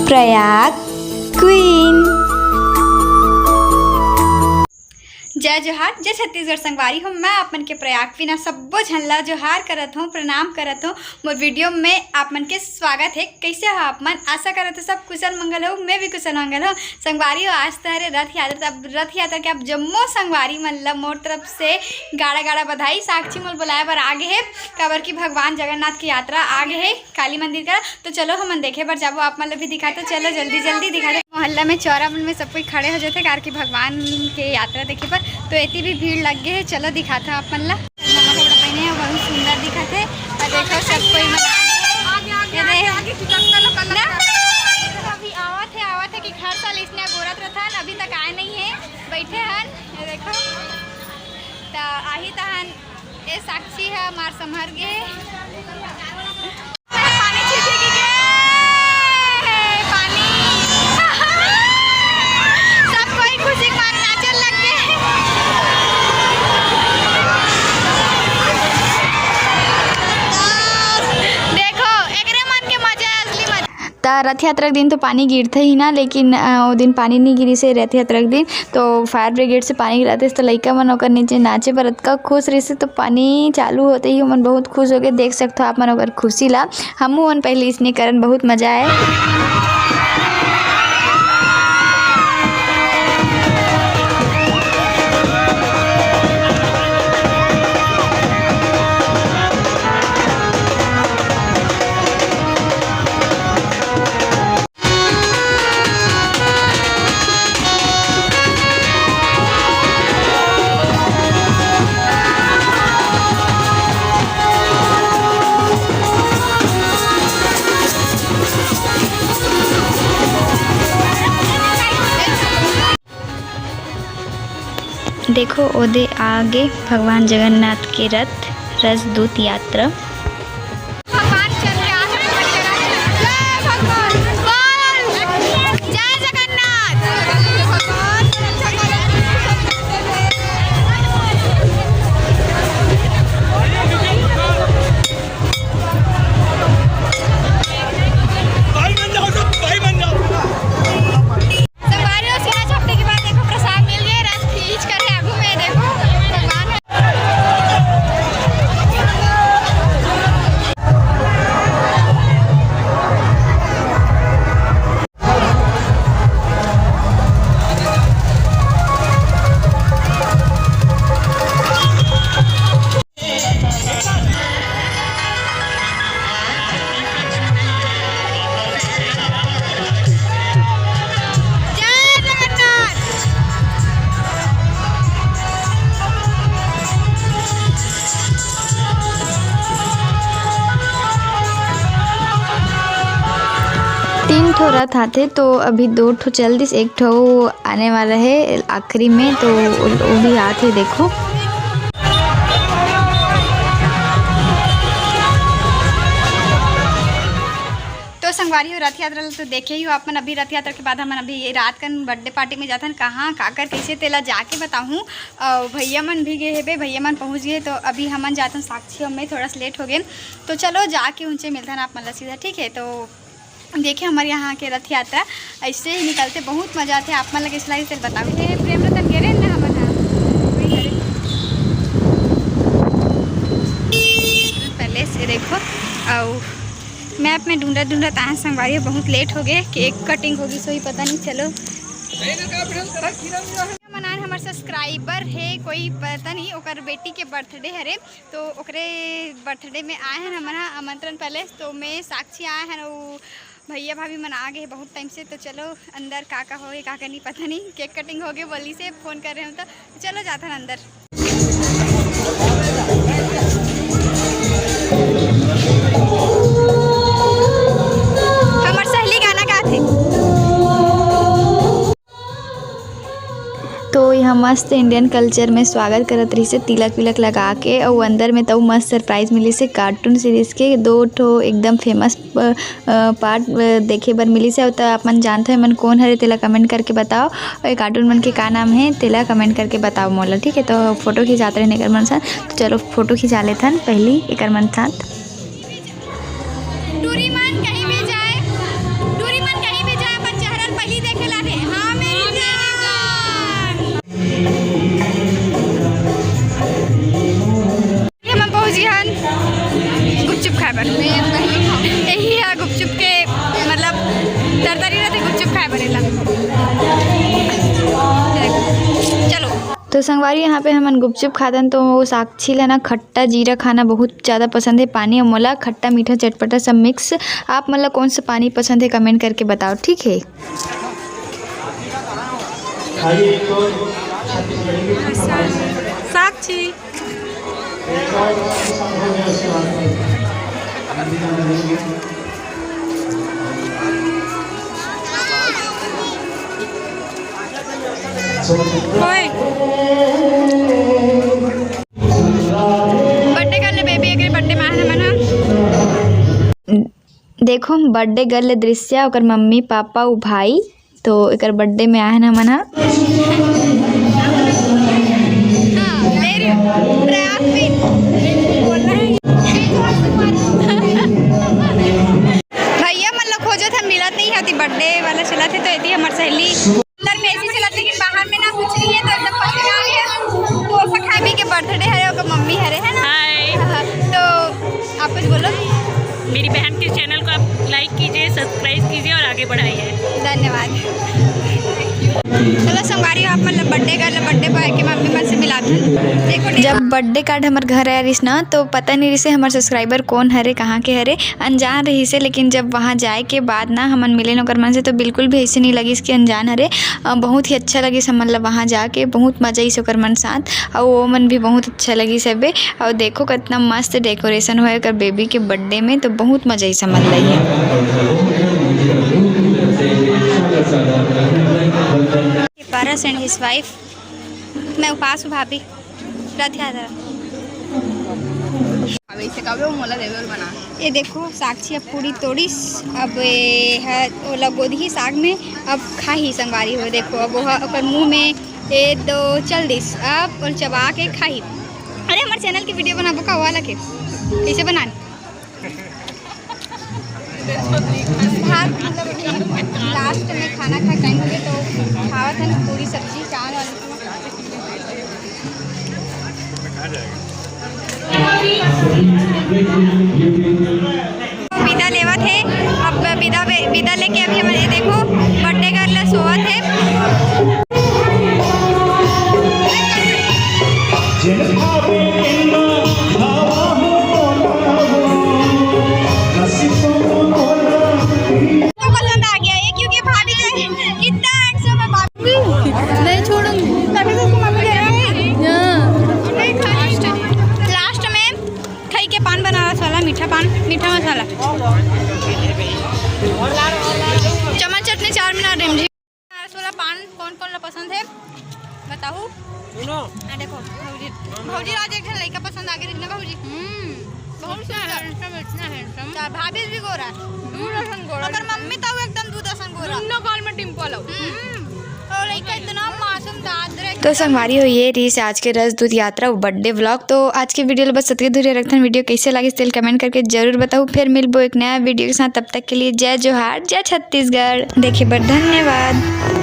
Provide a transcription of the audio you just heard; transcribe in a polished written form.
Prayag queen. जय जोहार, जय छत्तीसगढ़ संगवारी हूँ। मैं आप मन के प्रयाग क्वीन सब्बो झनला जोहार करत हूँ, प्रणाम करत हूँ। मोर वीडियो में आप मन के स्वागत है। कैसे हो आप मन? आशा करत हो सब कुशल मंगल हो। मैं भी कुशल मंगल हो। संगवारी हो, आज तहरे रथ यात्रा। अब रथ यात्रा के आप जम्मो संगवारी मन ला मोर तरफ से गाड़ा गाड़ा बधाई। साक्षी मोल बुलाए बर आगे है, काबर की भगवान जगन्नाथ की यात्रा आगे है काली मंदिर का। तो चलो हम देखे बर जाबो, आप मन ला भी दिखाते। चलो जल्दी जल्दी दिखाते। मोहल्ला में चौरा मन में सब कोई खड़े हो जाते कार की भगवान के यात्रा देखे पर। तो इतनी भी भीड़ लग गई है। चलो दिखाता आप मन ला। कपड़ा पहने हैं, बहुत सुंदर दिखत है। और देखो सब कोई अभी आवत है कि हर साल इसने बोरत रहन, अभी तक आए नहीं है, बैठे हन। ये देखो तो आही तहन ये साक्षी है मार संभर गे। पानी छिड़के गे, पानी सब कोई खुशी मार नाचन लग गए। देखो एकरे मन के मजा असली मजा। रथ यात्रा के दिन तो पानी गिरता ही ना, लेकिन वो दिन पानी नहीं गिरी से रथ यात्रा के दिन तो फायर ब्रिगेड से पानी गिराते तो लइका मन ओकर नीचे नाचे पर का खुश रही से। तो पानी चालू होते ही मन बहुत खुश हो गए। देख सकते हो आप मन ओकर खुशी ला। हमू मन पहले इसने करन बहुत मजा आए। देखो ओदे आगे भगवान जगन्नाथ के रथ रसदूत यात्रा। भगवान चल रहे जय भगवान, जय जगन्नाथ। तीन ठो रथ आते तो अभी दो ठो चल दिस, एक ठो आने वाला है आखिरी में, तो वो भी आते देखो। तो संगवारी हो रथ यात्रा तो देखे ही हो आप मन। अभी रथ यात्रा के बाद हम अभी रात का बर्थडे पार्टी में जाथन। कहाँ काकर कैसे तेला जाके बताऊँ। भैया मन भी गए है, भैया मन पहुँच गए। तो अभी हमन जाथन साक्षी में थोड़ा सा लेट हो गए। तो चलो जाके उनसे मिलथन आप मन सीधा, ठीक है। तो देखिए हमारे यहाँ के रथ यात्रा ऐसे ही निकलते, बहुत मजा आते। आप मन लगे इसलिए से बताओ प्रेम रतन गिरे ना हमन पहले से देखो। और मैप में ढूंढत आए संगवारी, बहुत लेट हो गए। केक कटिंग होगी सो ही पता नहीं। चलो मनान हमारे सब्सक्राइबर है कोई पता नहीं, ओकर बेटी के बर्थडे हरे, तो ओकरे बर्थडे में आए हैं हमारा आमंत्रण पहले। तो मैं साक्षी आए हैं, वो भैया भाभी मन आ गए बहुत टाइम से। तो चलो अंदर का हो गए का नहीं पता नहीं। केक कटिंग हो गई, बोली से फ़ोन कर रहे हो। तो चलो जाते हैं अंदर। हमारे सहेली गाना गाते तो यहाँ मस्त इंडियन कल्चर में स्वागत करत रही से, तिलक विलक लगा के। और अंदर में तो मस्त सरप्राइज मिली से कार्टून सीरीज़ के दो ठो एकदम फेमस पार्ट देखे बर मिली से। तो आप मन जानते हैं मन कौन हरे तेला कमेंट करके बताओ। और कार्टून मन के का नाम है तेला कमेंट करके बताओ मोला, ठीक है। तो फोटो खिंचाते रहने एकर मन साथ। तो चलो फोटो खिंचा लेथन पहली एकर मन साथ। संगवारी यहाँ पे हमन गुपचुप खादन तो साक्षी ला ना खट्टा जीरा खाना बहुत ज़्यादा पसंद है। पानी और मोला खट्टा मीठा चटपटा सब मिक्स। आप मतलब कौन सा पानी पसंद है कमेंट करके बताओ, ठीक है। साक्षी बर्थडे कर ले बेबी, एक बर्थडे में है मना। देखो बर्थडे गर्ल दृश्य और मम्मी पापा उ भाई तो एक बर्थडे में आए ना मना। भैया मतलब खोजो था मिलत नहीं होती, बर्थडे वाला चला थे तो यदि हमारी सहेली अंदर में ऐसी चला, लेकिन बाहर में ना कुछ नहीं है तो एकदम पसंद आ गया। तो सखाबी के बर्थडे है और मम्मी हरे है ना। हाय, तो आप कुछ बोलो। मेरी बहन के चैनल को आप लाइक कीजिए, सब्सक्राइब कीजिए और आगे बढ़ाइए। धन्यवाद। चलो संगवारी आप मतलब बर्थडे कर बर्थडे पर के मम्मी मन से मिला देखो। जब बर्थडे कार्ड हमारे घर आया रहीस ना तो पता नहीं रही से हमारे सब्सक्राइबर कौन हरे कहाँ के हरे, अनजान रही से। लेकिन जब वहाँ जाए के बाद ना हमन मिले नौकर मन से तो बिल्कुल भी ऐसे नहीं लगी इसके अनजान हरे। बहुत ही अच्छा लगी सब, मतलब वहाँ जाके बहुत मज़ा आई ओकर मन साथ और वो मन भी बहुत अच्छा लगी सबे। और देखो कितना मस्त डेकोरेशन हुआ कर बेबी के बर्थडे में, तो बहुत मज़ा आई समझ रही पारस एंड हिज वाइफ। मैं उपास हूँ भाभी राधिका। ये देखो साक्षी अब पूरी तोड़ीस, अब ओला गोदी साग में अब खा ही संगवारी हो। देखो अब वो मुँह में ये दो चल दिस अब और चबा के खाई। अरे हमारे चैनल की वीडियो बनाबो का हुआ लगे कैसे बनाने भात मतलब लास्ट में खाना खा टाइम हो गया तो खावा था ना पूरी सब्जी चावल विदा लेवा थे। अब विदा लेके अभी हमारे देखो बर्थडे गर्ल सोवा थे। पसंद आ गया ये क्योंकि भाभी कितना हैंडसम है। भाभी नहीं छोड़ूंगी लास्ट में खाई के पान बनाना वाला मीठा पान मीठा मसाला चमन चटनी 4 मिनट रिमझी वाला पान कौन कौन ला पसंद है बताओ। देखो भौजी आज एक लड़का पसंद आ गया ना भौजी। बहुत इतना भाभी भी गोरा अगर मम्मी तो एकदम दूध असन गोरा दोनों गाल में टिम्पल और लड़का इतना मासूम था। तो संगवारी हो ये रही से आज के रस दूध यात्रा बर्थडे व्लॉग। तो आज के वीडियो बस सत्य धुरी रखते वीडियो कैसे लगे तेल कमेंट करके जरूर बताओ। फिर मिलबो एक नया वीडियो के साथ, तब तक के लिए जय जोहार जय छत्तीसगढ़। देखिए बड़ धन्यवाद।